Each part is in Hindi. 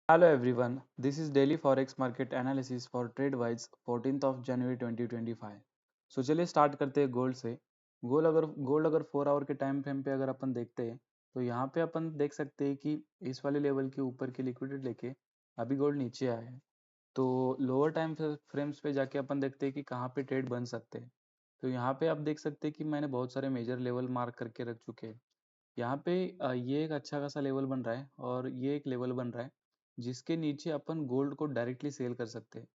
Hello everyone, this is daily forex market analysis for TradeWise 14th of January 2025। सो चलिए स्टार्ट करते हैं गोल्ड से। गोल्ड अगर 4 आवर के टाइम फ्रेम पे अगर अपन देखते हैं तो यहाँ पे अपन देख सकते हैं कि इस वाले लेवल के ऊपर की लिक्विडिटी लेके अभी गोल्ड नीचे आया है। तो लोअर टाइम फ्रेम्स पे जाके अपन देखते हैं कि कहाँ पे ट्रेड बन सकते हैं। तो यहाँ पे आप देख सकते हैं कि मैंने बहुत सारे मेजर लेवल मार्क करके रख चुके हैं। यहाँ पे ये एक अच्छा खासा लेवल बन रहा है और ये एक लेवल बन रहा है जिसके नीचे अपन गोल्ड को डायरेक्टली सेल कर सकते हैं।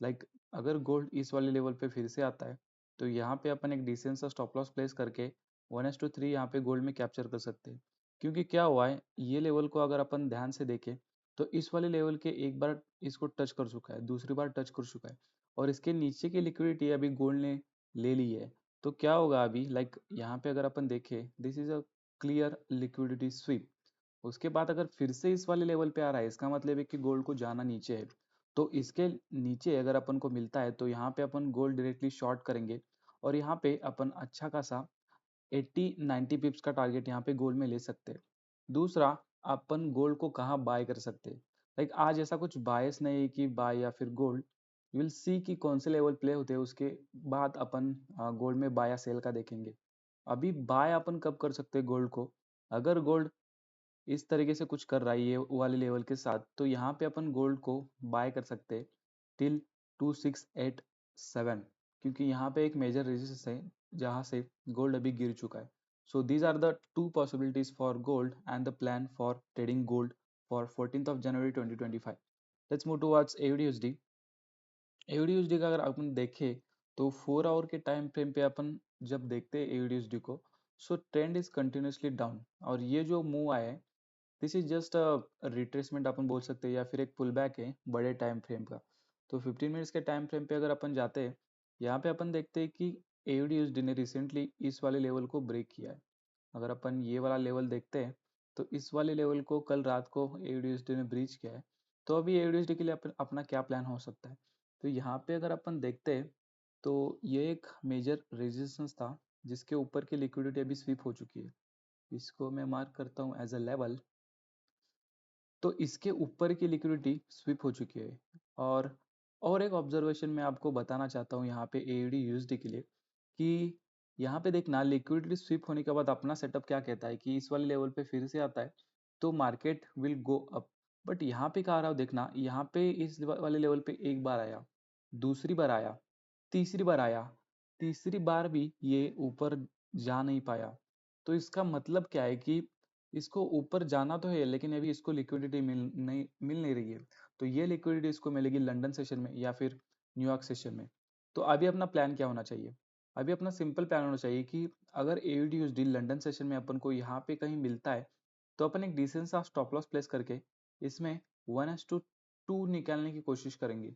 लाइक अगर गोल्ड इस वाले लेवल पे फिर से आता है तो यहाँ पे अपन एक डिसेंट सा स्टॉप लॉस प्लेस करके 1:3 यहाँ पे गोल्ड में कैप्चर कर सकते हैं। क्योंकि क्या हुआ है, ये लेवल को अगर अपन ध्यान से देखें तो इस वाले लेवल के एक बार इसको टच कर चुका है, दूसरी बार टच कर चुका है और इसके नीचे की लिक्विडिटी अभी गोल्ड ने ले ली है। तो क्या होगा अभी, लाइक यहाँ पे अगर अपन देखें, this is a clear liquidity SVEEP. उसके बाद अगर फिर से इस वाले लेवल पे आ रहा है, इसका मतलब है कि गोल्ड को जाना नीचे है। तो इसके नीचे अगर अपन को मिलता है तो यहाँ पे अपन गोल्ड डायरेक्टली शॉर्ट करेंगे और यहाँ पे अपन अच्छा खासा 80-90 पिप्स का टारगेट यहाँ पे गोल्ड में ले सकते हैं। दूसरा, अपन गोल्ड को कहाँ बाय कर सकते हैं। लाइक आज ऐसा कुछ बायस नहीं है कि बाय या फिर गोल्ड, यू विल सी कि कौन से लेवल प्ले होते हैं, उसके बाद अपन गोल्ड में बाय या सेल का देखेंगे। अभी बाय अपन कब कर सकते हैं गोल्ड को, अगर गोल्ड इस तरीके से कुछ कर रहा है ये वाले लेवल के साथ, तो यहाँ पे अपन गोल्ड को बाय कर सकते हैं टिल 2687, क्योंकि यहाँ पे एक मेजर रेजिस्टेंस है जहाँ से गोल्ड अभी गिर चुका है। So these are the two possibilities for gold and the plan for trading gold for 14th of January 2025। Let's move towards AUDUSD. AUDUSD का अगर अपन देखें तो 4 आवर के टाइम फ्रेम पे अपन जब देखते हैं एवीडीएसडी को, so trend is continuously down और ये जो मूव आया है, this is just a retracement अपन बोल सकते हैं या फिर एक पुल बैक है बड़े टाइम फ्रेम का। तो 15 मिनट्स के टाइम फ्रेम पे अगर अपन जाते हैं, यहाँ पे अपन देखते हैं कि एवीडीएसडी ने रिसेंटली इस वाले लेवल को ब्रेक किया है। अगर अपन ये वाला लेवल देखते हैं तो इस वाले लेवल को कल रात को एवीडीएसडी ने ब्रीच किया है। तो अभी एवीडीएसडी के लिए अपना क्या प्लान हो सकता है। तो यहाँ पे अगर अपन देखते हैं तो ये एक मेजर रेजिस्टेंस था जिसके ऊपर की लिक्विडिटी अभी स्वीप हो चुकी है। इसको मैं मार्क करता हूँ एज अ लेवल। तो इसके ऊपर की लिक्विडिटी स्विप हो चुकी है। और एक ऑब्जर्वेशन मैं आपको बताना चाहता हूँ यहाँ पे एडी यूएसडी के लिए, कि यहाँ पे देखना लिक्विडिटी स्विप होने के बाद अपना सेटअप क्या कहता है कि इस वाले लेवल पे फिर से आता है तो market will go up. But यहाँ पे क्या आ रहा हो देखना, यहाँ पे इस वाले लेवल पे एक बार आया, दूसरी बार आया, तीसरी बार आया, तीसरी बार भी ये ऊपर जा नहीं पाया। तो इसका मतलब क्या है कि इसको ऊपर जाना तो है लेकिन अभी इसको लिक्विडिटी मिल नहीं रही है। तो ये लिक्विडिटी इसको मिलेगी लंदन सेशन में या फिर न्यूयॉर्क सेशन में। तो अभी अपना प्लान क्या होना चाहिए, अभी अपना सिंपल प्लान होना चाहिए कि अगर एयूडीयूएसडी लंदन सेशन में अपन को यहाँ पे कहीं मिलता है तो अपन एक डिसेंट सा स्टॉप लॉस प्लेस करके इसमें 1:2 निकालने की कोशिश करेंगे।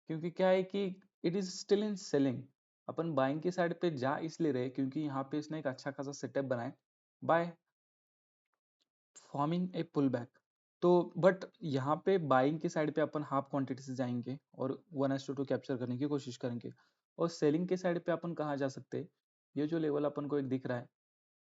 क्योंकि क्या है कि it is still in selling. Upon buying की साइड पे जा इसलिए रहे क्योंकि यहाँ पे इसने एक अच्छा खासा सेटअप बनाए by forming a pull back. तो बट यहाँ पे बाइंग की साइड पे अपन हाफ क्वांटिटी से जाएंगे और 1:2 कैप्चर करने की कोशिश करेंगे। और सेलिंग के साइड पे अपन कहाँ जा सकते हैं, ये जो लेवल अपन को एक दिख रहा है,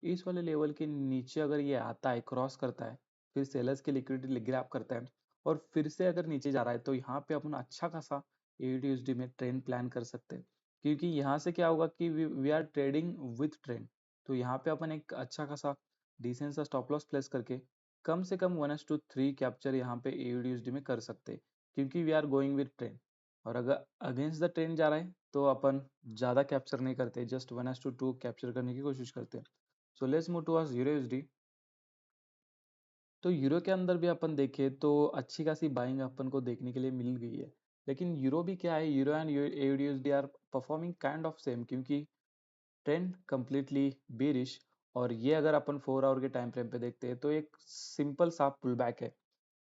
इस वाले लेवल के नीचे अगर ये आता है, क्रॉस करता है, फिर सेलर्स की लिक्विडिटी ग्रैब करता है और फिर से अगर नीचे जा रहा है, तो यहाँ पे अपन अच्छा खासा एडीएसडी में ट्रेंड प्लान कर सकते हैं। क्योंकि यहाँ से क्या होगा कि we are trading with trend. तो यहाँ पे अपन एक अच्छा खासा डिसेंट सा स्टॉप लॉस प्लेस करके कम से कम 1:3 कैप्चर यहाँ पे एडीएसडी में कर सकते हैं, क्योंकि we are going with trend. और अगर अगेंस्ट द ट्रेंड जा रहा है तो अपन ज़्यादा कैप्चर नहीं करते, जस्ट 1:2 कैप्चर करने की कोशिश करते हैं। So let's move towards euro USD. तो यूरो के अंदर भी अपन देखें तो अच्छी खासी बाइंग अपन को देखने के लिए मिल गई है। लेकिन यूरो भी क्या है, euro and AUDUSD are performing kind of same, क्योंकि ट्रेंड कंप्लीटली बेरिश। और ये अगर अपन 4 आवर के टाइम फ्रेम पे देखते हैं तो एक सिंपल सा पुल बैक है।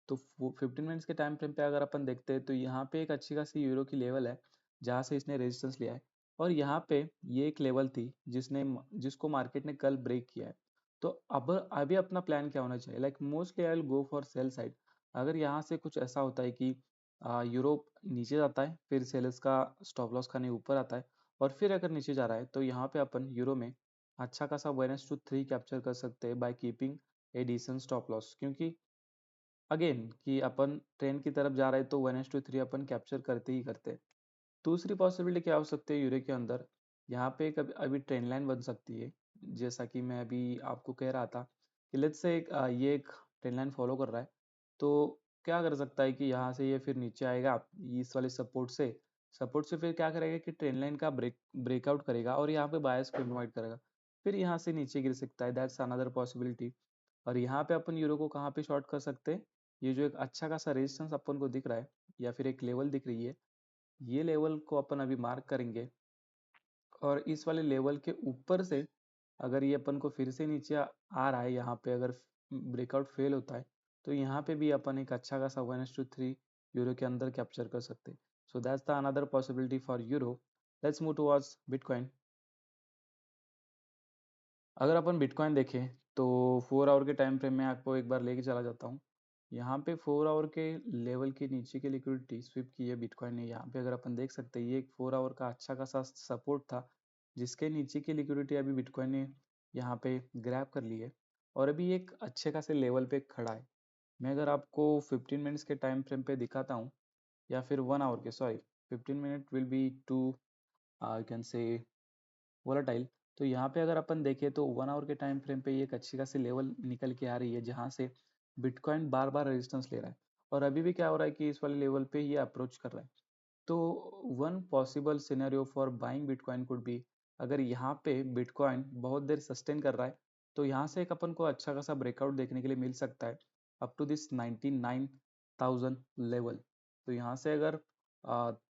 तो 15 मिनट्स के टाइम फ्रेम पे अगर अपन देखते हैं तो यहाँ पे एक अच्छी खासी यूरो की लेवल है जहाँ से इसने रेजिस्टेंस लिया है। और यहाँ पे ये एक लेवल थी जिसको मार्केट ने कल ब्रेक किया है। तो अब अभी अपना प्लान क्या होना चाहिए, like mostly I will go for sell side. अगर यहाँ से कुछ ऐसा होता है कि यूरोप नीचे जाता है, फिर सेल्स का स्टॉप लॉस खाने ऊपर आता है और फिर अगर नीचे जा रहा है, तो यहाँ पे अपन यूरो में अच्छा खासा 1:3 कैप्चर कर सकते हैं by keeping a decent stop loss. क्योंकि अगेन कि अपन ट्रेंड की तरफ जा रहे हैं तो 1:3 अपन कैप्चर करते ही करते हैं। दूसरी पॉसिबिलिटी क्या हो सकती है यूरो के अंदर, यहाँ पे एक अभी अभी ट्रेंड लाइन बन सकती है। जैसा कि मैं अभी आपको कह रहा था कि लेट्स से ये एक ट्रेंड लाइन फॉलो कर रहा है, तो क्या कर सकता है कि यहाँ से ये फिर नीचे आएगा इस वाले सपोर्ट से फिर क्या करेगा कि ट्रेंड लाइन का ब्रेकआउट करेगा और यहाँ पे बायर्स को इन्वाइट करेगा, फिर यहाँ से नीचे गिर सकता है। That's another possibility. और यहाँ पे अपन यूरो को कहाँ पे शॉर्ट कर सकते हैं, ये जो एक अच्छा खासा रेजिस्टेंस अपन को दिख रहा है या फिर एक लेवल दिख रही है, ये लेवल को अपन अभी मार्क करेंगे। और इस वाले लेवल के ऊपर से अगर ये अपन को फिर से नीचे आ रहा है, यहाँ पे अगर ब्रेकआउट फेल होता है, तो यहाँ पे भी अपन एक अच्छा खासा 1:3 यूरो के अंदर कैप्चर कर सकते हैं। So that's the another possibility for euro. Let's move towards bitcoin. अगर अपन बिटकॉइन देखें तो 4 आवर के टाइम फ्रेम में आपको एक बार लेके चला जाता हूँ। यहाँ पे 4 आवर के लेवल के नीचे की लिक्विडिटी स्विप की है बिटकॉइन ने। यहाँ पे अगर अपन देख सकते हैं ये एक 4 आवर का अच्छा खासा सपोर्ट था, जिसके नीचे की लिक्विडिटी अभी बिटकॉइन ने यहाँ पे ग्रैब कर ली है और अभी एक अच्छे खासे लेवल पे खड़ा है। मैं अगर आपको 15 मिनट्स के टाइम फ्रेम पे दिखाता हूँ या फिर 1 आवर के, sorry 15 minute will be too I can say volatile. तो यहाँ पे अगर अपन देखें तो 1 आवर के टाइम फ्रेम पे ये एक अच्छी खासी लेवल निकल के आ रही है, जहाँ से बिटकॉइन बार बार रेजिस्टेंस ले रहा है और अभी भी क्या हो रहा है कि इस वाले लेवल पे ये अप्रोच कर रहा है। तो one possible scenario for buying bitcoin could be, अगर यहाँ पे बिटकॉइन बहुत देर सस्टेन कर रहा है तो यहाँ से एक अपन को अच्छा खासा ब्रेकआउट देखने के लिए मिल सकता है अप टू दिस 99,000 लेवल। तो यहाँ से अगर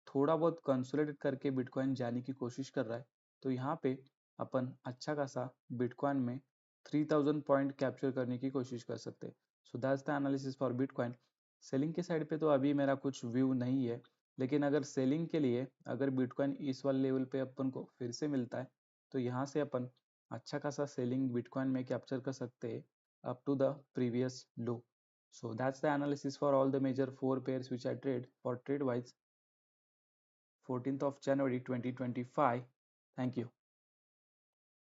थोड़ा बहुत कंसोलिडेट करके बिटकॉइन जाने की कोशिश कर रहा है, तो यहाँ पे अपन अच्छा खासा बिटकॉइन में 3000 पॉइंट कैप्चर करने की कोशिश कर सकते हैं। So that's the analysis for bitcoin. Selling के साइड पे तो अभी मेरा कुछ व्यू नहीं है, लेकिन अगर सेलिंग के लिए अगर बिटकॉइन इस वाले लेवल पे अपन को फिर से मिलता है, तो यहाँ से अपन अच्छा खासा सेलिंग बिटकॉइन में कैप्चर कर सकते हैं up to the previous low. So that's the analysis for all the major four pairs which I trade for TradeWise 14th of January 2025. Thank you.